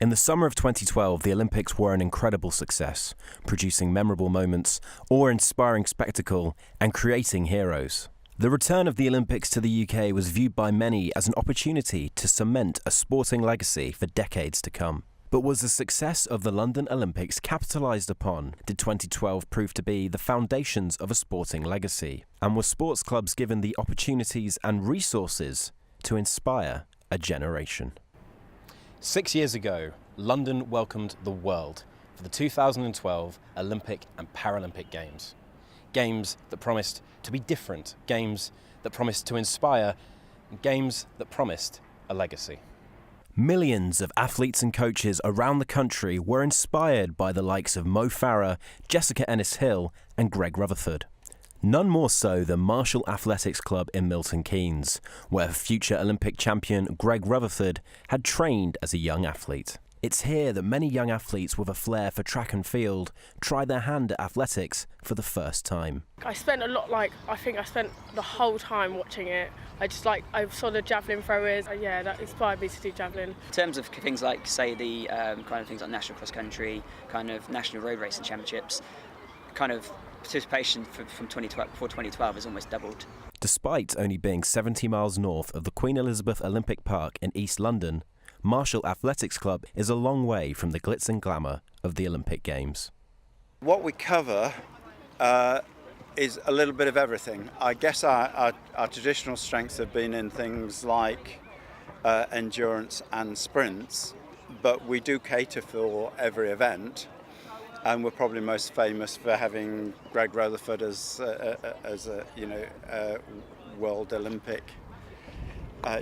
In the summer of 2012, the Olympics were an incredible success, producing memorable moments, awe-inspiring spectacle, and creating heroes. The return of the Olympics to the UK was viewed by many as an opportunity to cement a sporting legacy for decades to come. But was the success of the London Olympics capitalised upon? Did 2012 prove to be the foundations of a sporting legacy? And were sports clubs given the opportunities and resources to inspire a generation? 6 years ago, London welcomed the world for the 2012 Olympic and Paralympic Games. Games that promised to be different, games that promised to inspire, and games that promised a legacy. Millions of athletes and coaches around the country were inspired by the likes of Mo Farah, Jessica Ennis-Hill and Greg Rutherford. None more so than Marshall Athletics Club in Milton Keynes, where future Olympic champion Greg Rutherford had trained as a young athlete. It's here that many young athletes with a flair for track and field try their hand at athletics for the first time. I spent the whole time watching it. I saw the javelin throwers. That inspired me to do javelin. In terms of things like, say, the kind of things like national cross country, kind of national road racing championships, kind of participation from 2012 has almost doubled. Despite only being 70 miles north of the Queen Elizabeth Olympic Park in East London, Marshall Athletics Club is a long way from the glitz and glamour of the Olympic Games. What we cover is a little bit of everything. I guess our traditional strengths have been in things like endurance and sprints, but we do cater for every event. And we're probably most famous for having Greg Rutherford as a World Olympic,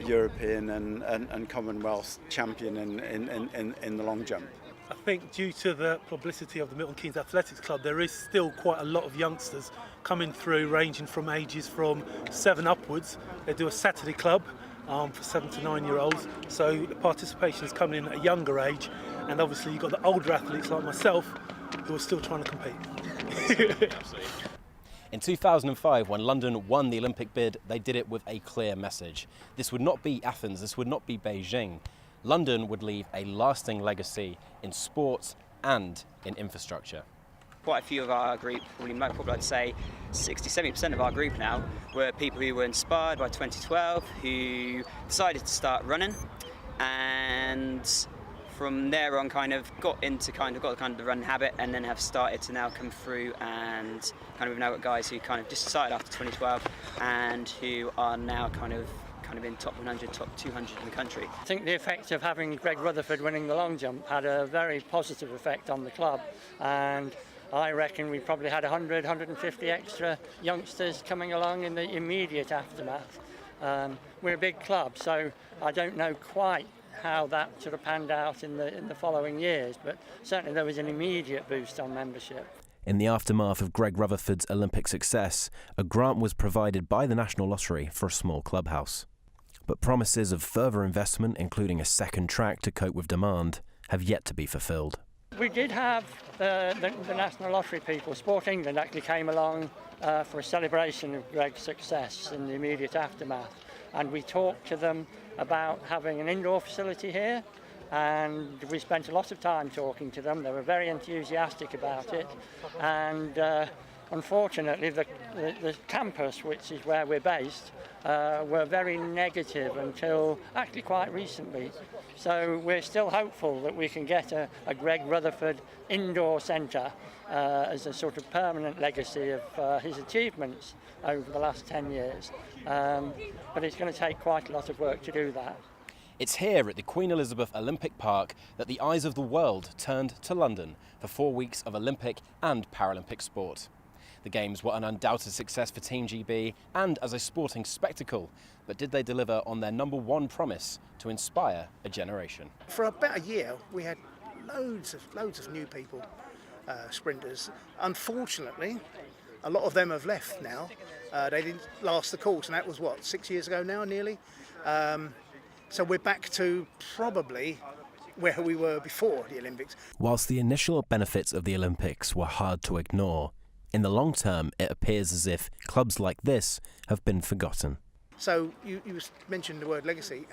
European and Commonwealth champion in the long jump. I think due to the publicity of the Milton Keynes Athletics Club, there is still quite a lot of youngsters coming through, ranging from ages from 7 upwards. They do a Saturday club for 7 to 9 year olds, so the participation is coming in at a younger age, and obviously you've got the older athletes like myself who are still trying to compete. In 2005, when London won the Olympic bid, they did it with a clear message. This would not be Athens, this would not be Beijing. London would leave a lasting legacy in sports and in infrastructure. Quite a few of our group, probably I'd say 60-70% of our group now, were people who were inspired by 2012, who decided to start running, and from there on got the run habit, and then have started to now come through, and we've now got guys who just started after 2012 and who are now kind of in top 100, top 200 in the country. I think the effect of having Greg Rutherford winning the long jump had a very positive effect on the club, and I reckon we probably had 100, 150 extra youngsters coming along in the immediate aftermath. We're a big club, so I don't know quite how that sort of panned out in the following years, but certainly there was an immediate boost on membership. In the aftermath of Greg Rutherford's Olympic success, a grant was provided by the National Lottery for a small clubhouse. But promises of further investment, including a second track to cope with demand, have yet to be fulfilled. We did have the National Lottery people. Sport England actually came along for a celebration of Greg's success in the immediate aftermath, and we talked to them about having an indoor facility here, and we spent a lot of time talking to them. They were very enthusiastic about it, and unfortunately the campus, which is where we're based, were very negative until actually quite recently. So we're still hopeful that we can get a Greg Rutherford indoor centre as a sort of permanent legacy of his achievements over the last 10 years. But it's going to take quite a lot of work to do that. It's here at the Queen Elizabeth Olympic Park that the eyes of the world turned to London for 4 weeks of Olympic and Paralympic sport. The Games were an undoubted success for Team GB and as a sporting spectacle, but did they deliver on their number one promise to inspire a generation? For about a year, we had loads of new people, sprinters. Unfortunately, a lot of them have left now. They didn't last the course, and that was 6 years ago now, nearly. So we're back to probably where we were before the Olympics. Whilst the initial benefits of the Olympics were hard to ignore, in the long term it appears as if clubs like this have been forgotten. So you mentioned the word legacy.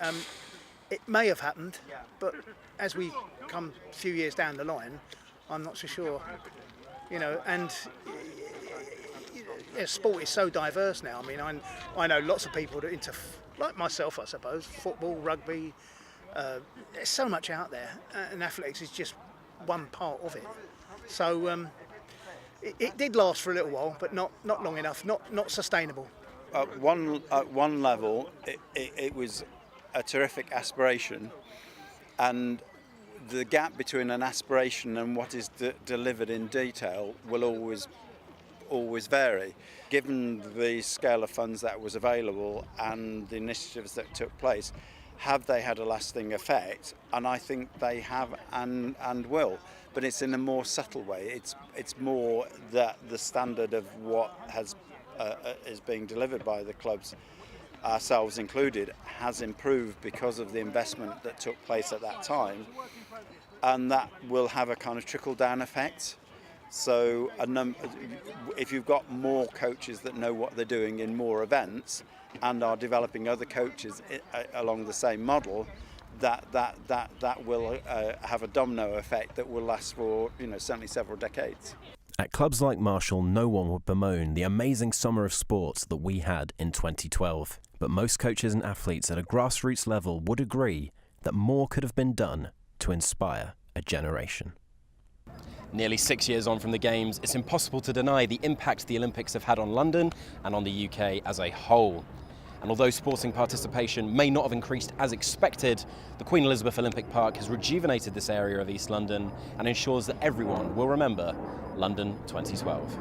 It may have happened, but as we come a few years down the line, I'm not so sure. You know, and sport is so diverse now. I mean, I know lots of people that are into, like myself, I suppose, football, rugby. There's so much out there, and athletics is just one part of it. So it did last for a little while, but not long enough, not sustainable. At one level, it was a terrific aspiration, and the gap between an aspiration and what is delivered in detail will always vary. Given the scale of funds that was available and the initiatives that took place, have they had a lasting effect? And I think they have and will, but it's in a more subtle way. It's more that the standard of what is being delivered by the clubs, ourselves included, has improved because of the investment that took place at that time, and that will have a kind of trickle-down effect. So if you've got more coaches that know what they're doing in more events and are developing other coaches along the same model, that will have a domino effect that will last for, certainly several decades. At clubs like Marshall, no one would bemoan the amazing summer of sports that we had in 2012. But most coaches and athletes at a grassroots level would agree that more could have been done to inspire a generation. Nearly 6 years on from the Games, it's impossible to deny the impact the Olympics have had on London and on the UK as a whole. And although sporting participation may not have increased as expected, the Queen Elizabeth Olympic Park has rejuvenated this area of East London and ensures that everyone will remember London 2012.